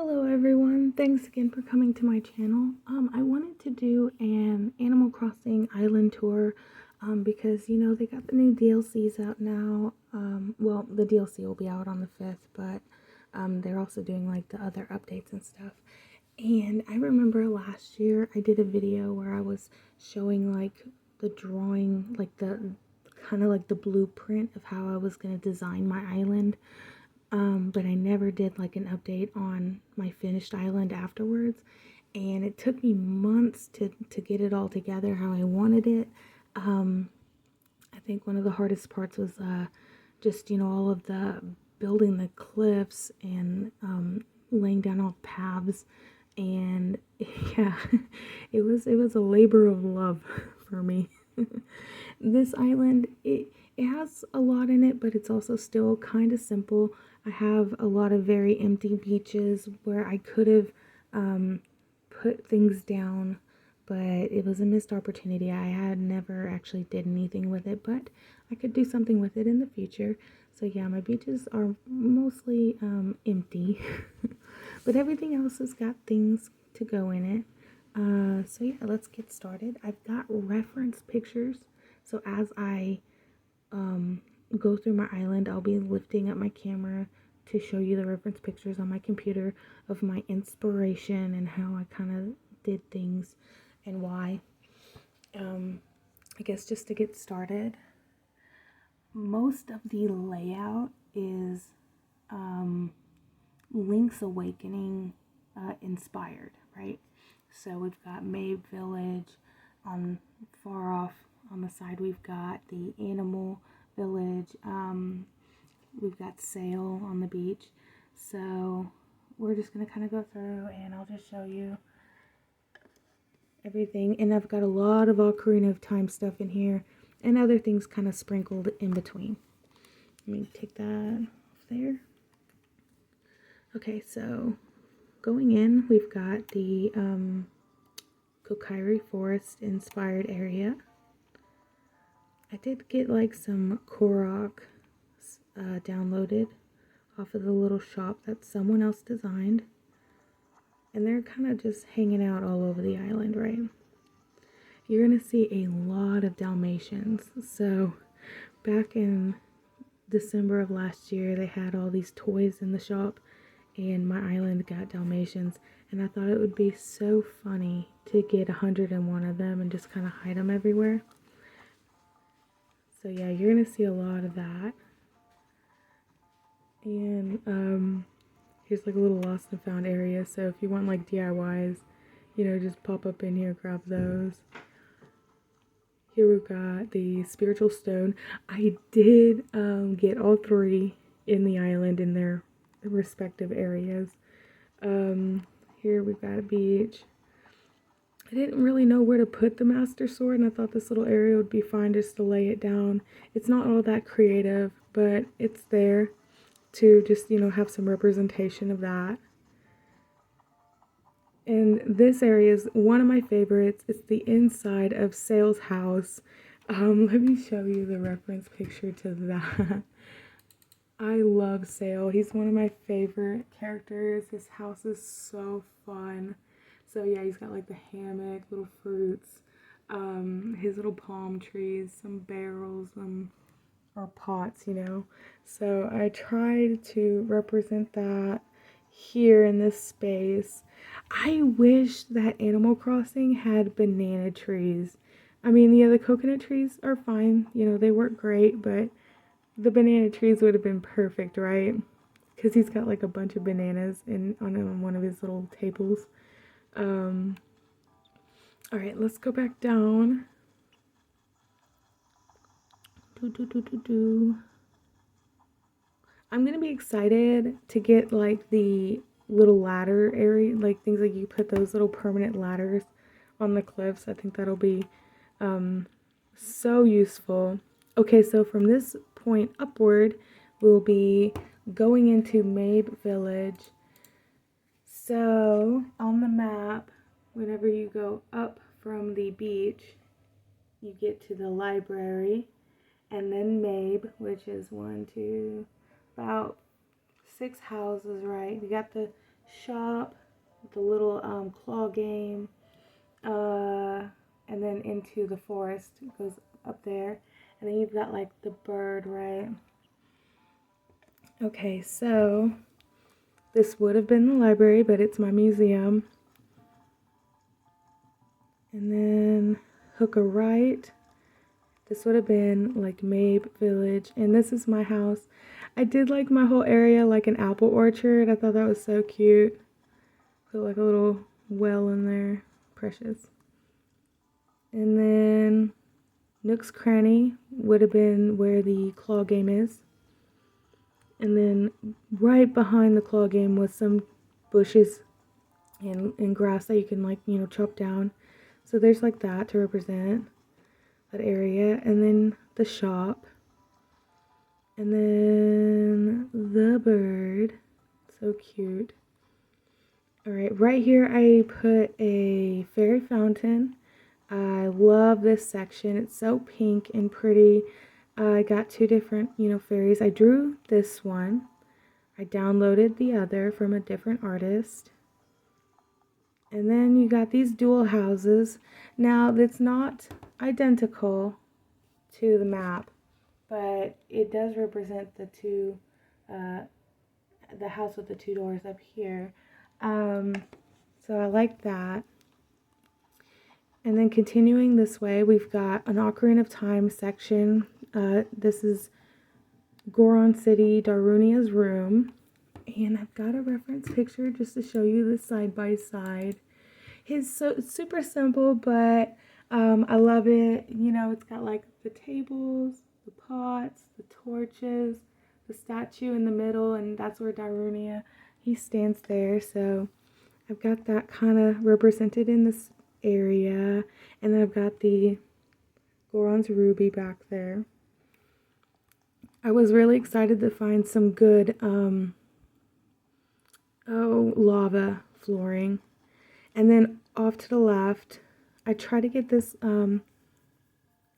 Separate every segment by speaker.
Speaker 1: Hello everyone, thanks again for coming to my channel. I wanted to do an Animal Crossing island tour because they got the new DLCs out now. Well, the DLC will be out on the 5th, but they're also doing like the other updates and stuff. And I remember last year I did a video where I was showing like the drawing, like the kind of like the blueprint of how I was going to design my island. But I never did like an update on my finished island afterwards. And it took me months to get it all together how I wanted it. I think one of the hardest parts was just, all of the building the cliffs and laying down all paths. And yeah, it was a labor of love for me. This island, it has a lot in it, but it's also still kind of simple. I have a lot of very empty beaches where I could have put things down, but it was a missed opportunity. I had never actually did anything with it, but I could do something with it in the future. So yeah, my beaches are mostly empty, but everything else has got things to go in it. So yeah, let's get started. I've got reference pictures. So as I go through my island, I'll be lifting up my camera to show you the reference pictures on my computer of my inspiration and how I kind of did things and why. I guess just to get started, most of the layout is Link's Awakening inspired, right? So we've got Mabe Village on far off on the side. We've got the animal village. We've got Sail on the beach. So we're just gonna kind of go through and I'll just show you everything. And I've got a lot of Ocarina of Time stuff in here and other things kind of sprinkled in between. Let me take that off there. Okay, so going in, we've got the Kokiri Forest inspired area. I did get like some Korok downloaded off of the little shop that someone else designed. And they're kind of just hanging out all over the island, right? You're going to see a lot of Dalmatians. So back in December of last year, they had all these toys in the shop and my island got Dalmatians. And I thought it would be so funny to get 101 of them and just kind of hide them everywhere. So yeah, you're going to see a lot of that. And here's like a little lost and found area. So if you want like DIYs, just pop up in here, grab those. Here we've got the spiritual stone. I did get all three in the island in their respective areas. Here we've got a beach. I didn't really know where to put the Master Sword, and I thought this little area would be fine just to lay it down. It's not all that creative, but it's there to just, have some representation of that. And this area is one of my favorites. It's the inside of Sail's house. Let me show you the reference picture to that. I love Sail. He's one of my favorite characters. His house is so fun. So yeah, he's got like the hammock, little fruits, his little palm trees, some barrels, or pots, So I tried to represent that here in this space. I wish that Animal Crossing had banana trees. I mean, yeah, the coconut trees are fine. They work great, but the banana trees would have been perfect, right? Because he's got like a bunch of bananas on one of his little tables. Alright, let's go back down. I'm gonna be excited to get like the little ladder area, like things like you put those little permanent ladders on the cliffs. I think that'll be so useful. Okay, so from this point upward, we'll be going into Mabe Village. So on the map, whenever you go up from the beach, you get to the library, and then Mabe, which is about 6 houses, right? You got the shop, the little claw game, and then into the forest. It goes up there, and then you've got like the bird, right? Okay, so this would have been the library, but it's my museum. And then hook a right. This would have been like Mabe Village, and this is my house. I did like my whole area like an apple orchard. I thought that was so cute. Put like a little well in there. Precious. And then Nook's Cranny would have been where the claw game is. And then right behind the claw game was some bushes and grass that you can like, chop down. So there's like that to represent that area. And then the shop. And then the bird. So cute. Alright, right here I put a fairy fountain. I love this section. It's so pink and pretty. I got two different, fairies. I drew this one. I downloaded the other from a different artist. And then you got these dual houses. Now, it's not identical to the map, but it does represent the two, the house with the two doors up here. So I like that. And then continuing this way, we've got an Ocarina of Time section. This is Goron City, Darunia's room. And I've got a reference picture just to show you the side by side. It's super simple, but I love it. It's got like the tables, the pots, the torches, the statue in the middle, and that's where Darunia, he stands there. So I've got that kind of represented in this area. And then I've got the Goron's ruby back there. I was really excited to find some good lava flooring. And then off to the left, I tried to get this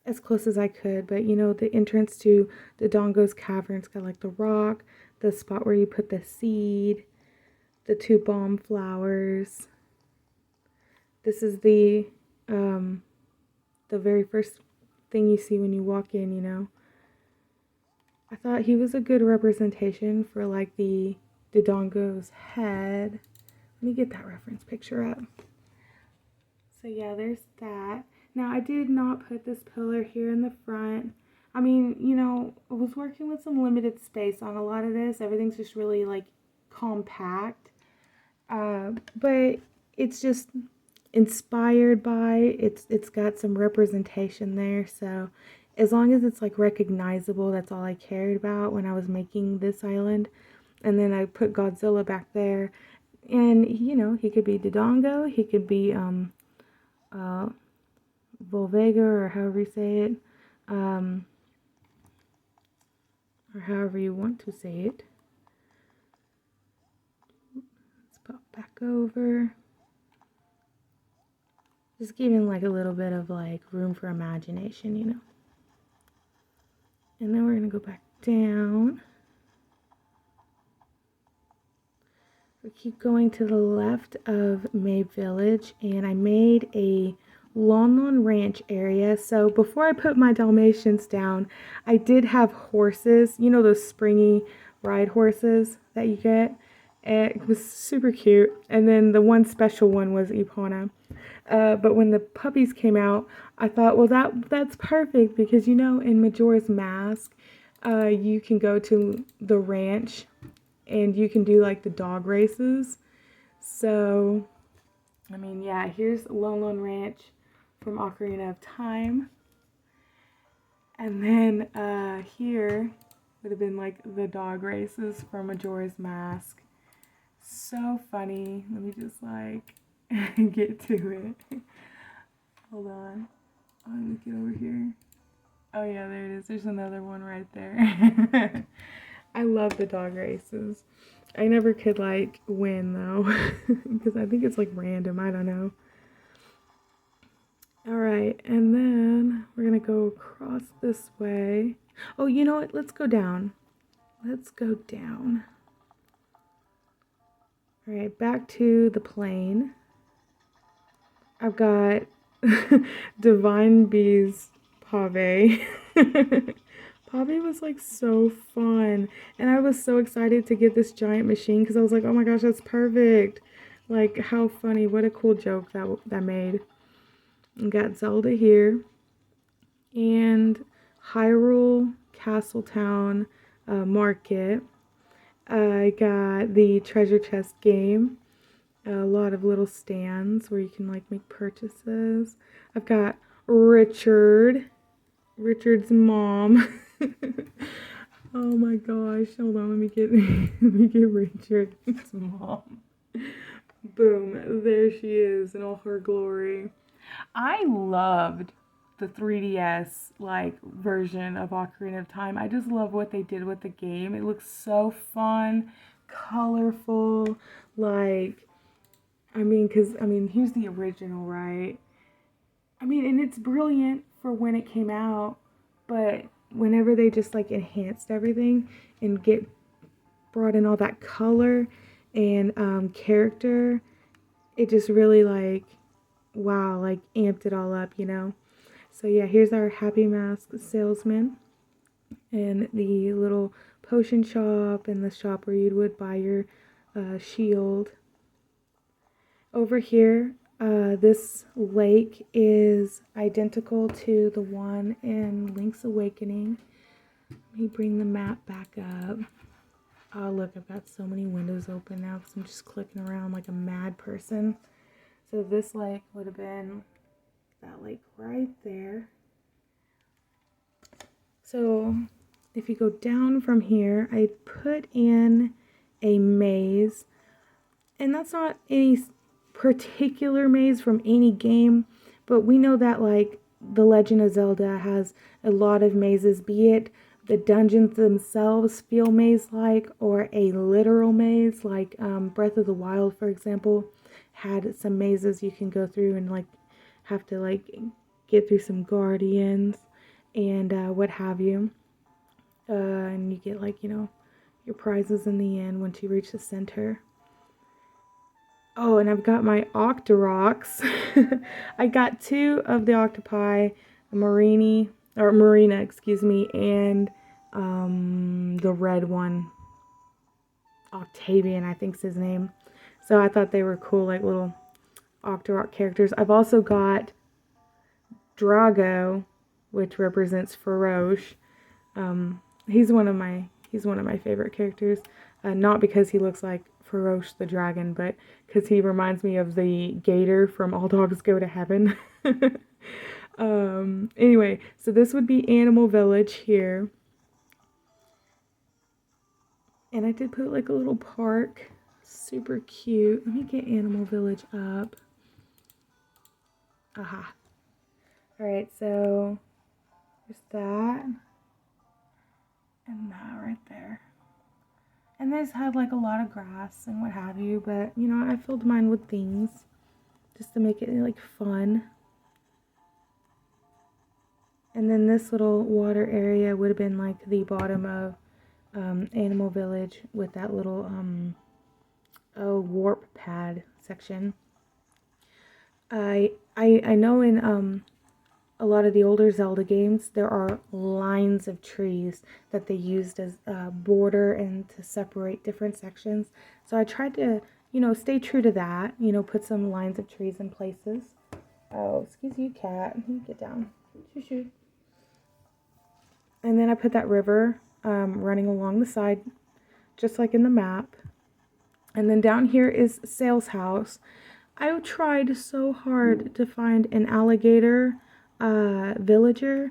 Speaker 1: as close as I could, but the entrance to the Dongo's Cavern's got like the rock, the spot where you put the seed, the two balm flowers. This is the very first thing you see when you walk in, I thought he was a good representation for like the Dodongo's head. Let me get that reference picture up. So yeah, there's that. Now I did not put this pillar here in the front. I mean, I was working with some limited space on a lot of this. Everything's just really like compact. But it's just inspired by, it's got some representation there. So as long as it's like recognizable, that's all I cared about when I was making this island. And then I put Godzilla back there. And, he could be Dodongo, he could be Volvega, or however you say it. Or however you want to say it. Let's pop back over. Just giving like a little bit of like room for imagination, And then we're going to go back down. We keep going to the left of Mabe Village, and I made a Lon Ranch area. So before I put my Dalmatians down, I did have horses, those springy ride horses that you get. It was super cute. And then the one special one was Epona. But when the puppies came out, I thought, well, that's perfect because, in Majora's Mask, you can go to the ranch and you can do like the dog races. So, I mean, yeah, here's Lon Ranch from Ocarina of Time. And then here would have been like the dog races from Majora's Mask. So funny. Let me just like get to it. Hold on. Let me get over here. Oh yeah, there it is. There's another one right there. I love the dog races. I never could like win though, because I think it's like random. I don't know. Alright, and then we're gonna go across this way. Oh, you know what? Let's go down. Let's go down. Alright, back to the plane. I've got Divine Bee's Pave. Pave was like so fun. And I was so excited to get this giant machine because I was like, oh my gosh, that's perfect. Like, how funny. What a cool joke that made. We got Zelda here. And Hyrule Castletown Market. I got the treasure chest game. A lot of little stands where you can like make purchases. I've got Richard's mom. Oh my gosh, hold on, let me get Richard's mom. Boom, there she is in all her glory. I loved the 3DS like version of Ocarina of Time. I just love what they did with the game. It looks so fun, colorful, like here's the original, right? And it's brilliant for when it came out, but whenever they just like enhanced everything and brought in all that color and character, it just really like, wow, like amped it all up, you know? So yeah, here's our Happy Mask salesman and the little potion shop and the shop where you would buy your shield. Over here, this lake is identical to the one in Link's Awakening. Let me bring the map back up. Oh, look, I've got so many windows open now because I'm just clicking around like a mad person. So this lake would have been that lake right there. So if you go down from here, I put in a maze. And that's not any particular maze from any game, but we know that like The Legend of Zelda has a lot of mazes, be it the dungeons themselves feel maze-like or a literal maze, like Breath of the Wild, for example, had some mazes you can go through and like have to like get through some guardians and what have you, and you get like, you know, your prizes in the end once you reach the center. Oh, and I've got my Octoroks. I got 2 of the octopi, Marina, excuse me, and the red one, Octavian, I think's his name. So I thought they were cool, like little Octorok characters. I've also got Drago, which represents Faroche. He's one of my favorite characters. Not because he looks like Faroche the dragon, but because he reminds me of the gator from All Dogs Go to Heaven. Anyway, so this would be Animal Village here. And I did put like a little park. Super cute. Let me get Animal Village up. Aha. Alright, so there's that. And that right there. And this had like a lot of grass and what have you, but you know, I filled mine with things just to make it like fun. And then this little water area would have been like the bottom of Animal Village with that little warp pad section. I know in a lot of the older Zelda games, there are lines of trees that they used as border and to separate different sections. So I tried to, you know, stay true to that, you know, put some lines of trees in places. Oh, excuse you, cat. Get down. Shoo shoo. And then I put that river running along the side, just like in the map. And then down here is Sail's house. I tried so hard to find an alligator villager,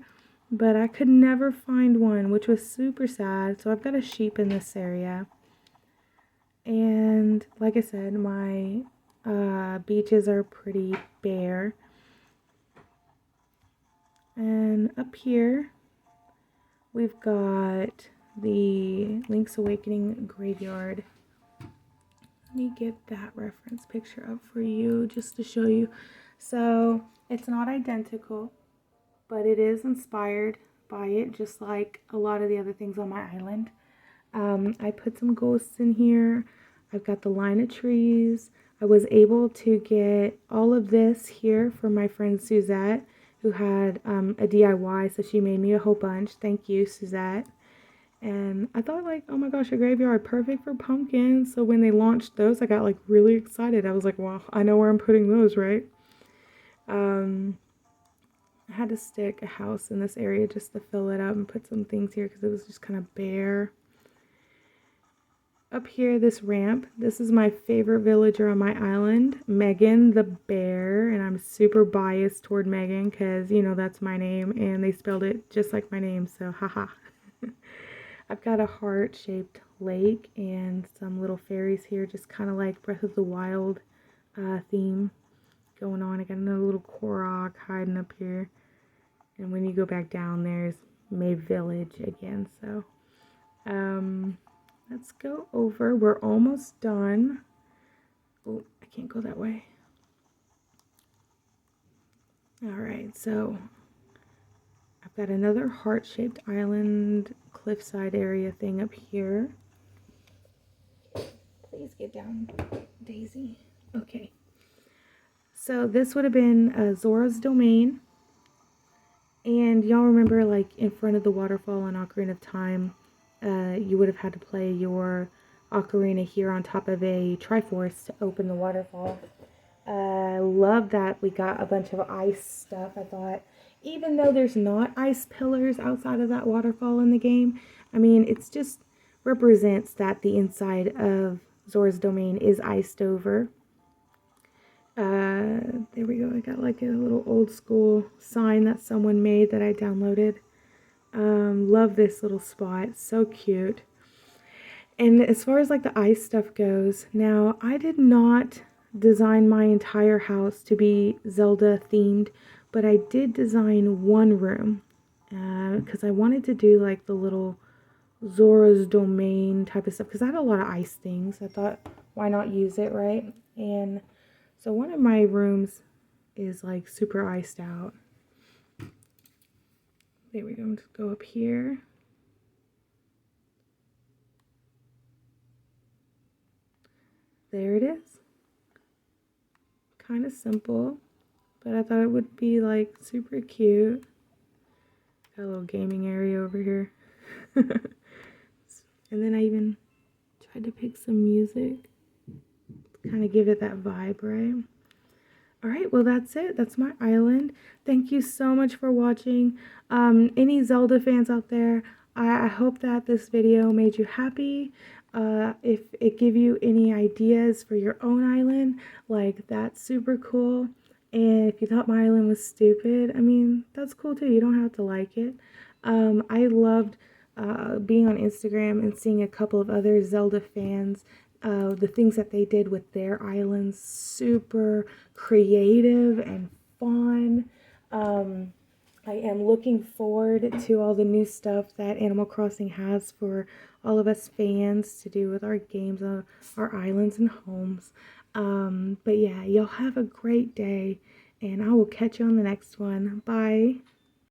Speaker 1: but I could never find one, which was super sad. So I've got a sheep in this area. And like I said, my beaches are pretty bare. And up here, we've got the Link's Awakening graveyard. Let me get that reference picture up for you just to show you. So it's not identical, but it is inspired by it, just like a lot of the other things on my island. I put some ghosts in here. I've got the line of trees. I was able to get all of this here from my friend Suzette, who had a DIY, so she made me a whole bunch. Thank you, Suzette. And I thought like, oh my gosh, a graveyard, perfect for pumpkins. So when they launched those, I got like really excited. I was like, wow, I know where I'm putting those, right? I had to stick a house in this area just to fill it up and put some things here because it was just kind of bare. Up here, this ramp, this is my favorite villager on my island, Megan the bear, and I'm super biased toward Megan because, you know, that's my name, and they spelled it just like my name, so haha. I've got a heart-shaped lake and some little fairies here, just kind of like Breath of the Wild theme going on. I got another little Korok hiding up here, and when you go back down, there's May Village again, so let's go over. We're almost done. Oh, I can't go that way. All right, so I've got another heart-shaped island cliffside area thing up here. Please get down, Daisy. Okay. So this would have been Zora's Domain. And y'all remember, like, in front of the waterfall in Ocarina of Time, you would have had to play your ocarina here on top of a Triforce to open the waterfall. Love that we got a bunch of ice stuff. I thought, even though there's not ice pillars outside of that waterfall in the game, I mean, it's just represents that the inside of Zora's Domain is iced over. There we go. I got like a little old school sign that someone made that I downloaded. Love this little spot. So cute. And as far as like the ice stuff goes, now I did not design my entire house to be Zelda themed, but I did design one room because I wanted to do like the little Zora's Domain type of stuff because I had a lot of ice things. I thought, why not use it, right? And so one of my rooms is like super iced out. There we go. Just go up here. There it is. Kind of simple, but I thought it would be like super cute. Got a little gaming area over here. And then I even tried to pick some music to kind of give it that vibe, right? Alright, well that's it. That's my island. Thank you so much for watching. Any Zelda fans out there, I hope that this video made you happy. If it give you any ideas for your own island, like that's super cool. And if you thought my island was stupid, I mean, that's cool too. You don't have to like it. I loved being on Instagram and seeing a couple of other Zelda fans, the things that they did with their islands, super creative and fun. I am looking forward to all the new stuff that Animal Crossing has for all of us fans to do with our games, our islands and homes. But yeah, y'all have a great day, and I will catch you on the next one. Bye.